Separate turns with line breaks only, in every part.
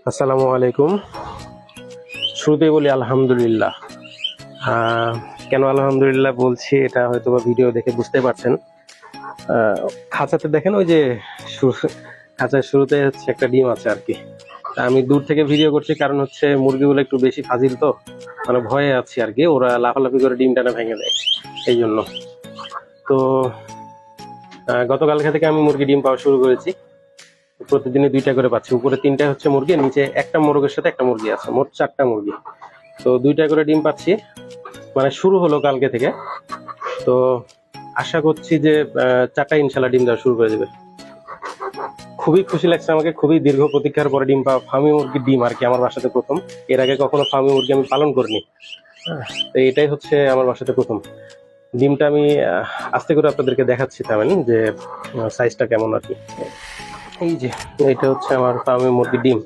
আসসালামু আলাইকুম। শুরুতেই বলি আলহামদুলিল্লাহ। কেন আলহামদুলিল্লাহ বলছি এটা হয়তো বা ভিডিও দেখে বুঝতে পারছেন। খাঁচাতে দেখেন ওই যে খাঁচার শুরুতে হচ্ছে একটা ডিম আছে আর কি। আমি দূর থেকে ভিডিও করছি কারণ হচ্ছে মুরগিগুলো একটু বেশি ফাজিল, তো মানে ভয়ে আছি আর কি, ওরা লাফালাফি করে ডিমটা না ভেঙে দেয় এই জন্য। তো গতকালকে থেকে আমি মুরগি ডিম পাওয়া শুরু করেছি। প্রতিদিনই 2টা করে পাচ্ছি। উপরে 3টা হচ্ছে মুরগি, নিচে একটা মোরগের সাথে একটা মুরগি আছে, মোট 4টা মুরগি। তো 2টা করে ডিম পাচ্ছি, মানে শুরু হলো কালকে থেকে। তো আশা করছি যে 4টা ইনশাল্লাহ ডিম দেওয়া শুরু করে দেবে। খুবই খুশি লাগছে আমাকে, খুবই দীর্ঘ প্রতীক্ষার পরে ডিম পাওয়া ফার্মি মুরগির ডিম আর কি আমার বাসাতে প্রথম। এর আগে কখনো ফার্মি মুরগি আমি পালন করিনি। তো এটাই হচ্ছে আমার বাসাতে প্রথম ডিমটা। আমি আস্তে করে আপনাদেরকে দেখাচ্ছি তেমন যে সাইজটা কেমন আর কি। এই যে এটা হচ্ছে আমার ফার্মি মুরগির ডিম।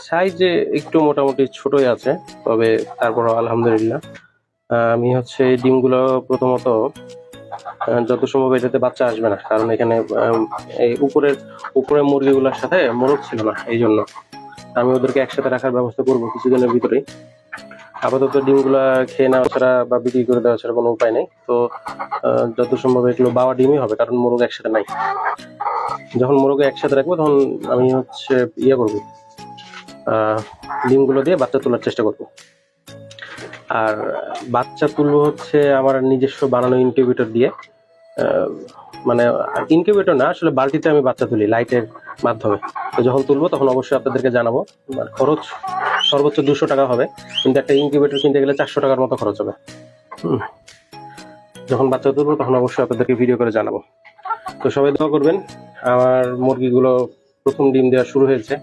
সাইজে একটু মোটামুটি ছোটই আছে, তবে তারপরও আলহামদুলিল্লাহ। আমি হচ্ছে এই ডিমগুলো প্রথমত যত সম্ভব এটাতে বাচ্চা আসবে না, কারণ এখানে এই উপরের মুরগিগুলোর সাথে মোরগ ছিল না, এই জন্য আমি ওদেরকে একসাথে রাখার ব্যবস্থা করবো কিছুদিনের ভিতরেই। আপাতত ডিমগুলা খেয়ে নেওয়া ছাড়া বা বিক্রি করে দেওয়া ছাড়া কোনো উপায় নেই। তো যত সম্ভব এগুলো বাবা ডিমই হবে, কারণ মোরগ একসাথে নাই। যখন মোরগ একসাথে রাখবো তখন আমি হচ্ছে করবো, ডিমগুলো দিয়ে বাচ্চা তোলার চেষ্টা করবো। আর বাচ্চা তুলবো হচ্ছে আমার নিজস্ব বানানো ইনকিউবেটর দিয়ে। মানে ইনকিউবেটর না, আসলে বালতিতে আমি বাচ্চা তুলি লাইটের মাধ্যমে। তো যখন তুলবো তখন অবশ্যই আপনাদেরকে জানাবো। মানে খরচ সর্বোচ্চ 200 টাকা হবে, কিন্তু একটা ইনকিউবেটর কিনতে গেলে 400 টাকার মতো খরচ হবে। যখন বাচ্চা তুলবো তখন অবশ্যই আপনাদেরকে ভিডিও করে জানাবো। তো সবাই দোয়া করবেন। আমার মুরগিগুলো প্রথম ডিম দেওয়া শুরু হয়েছে,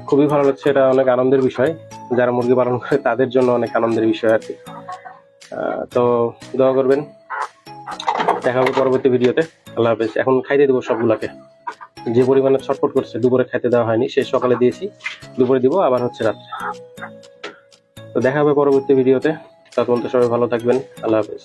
খুবই ভালো লাগছে। এটা অনেক আনন্দের বিষয়, যারা মুরগি পালন করে তাদের জন্য অনেক আনন্দের বিষয় আর কি। তো দোয়া করবেন। দেখা হবে পরবর্তী ভিডিওতে। আল্লাহ হাফেজ। এখন খাইতে দেবো সবগুলাকে। যে পরিমাণে ছটফট করছে, দুপুরে খাইতে দেওয়া হয়নি, সে সকালে দিয়েছি, দুপুরে দিব, আবার হচ্ছে রাত্রে। তো দেখা হবে পরবর্তী ভিডিওতে। ততক্ষণ তো সবাই ভালো থাকবেন। আল্লাহ হাফেজ।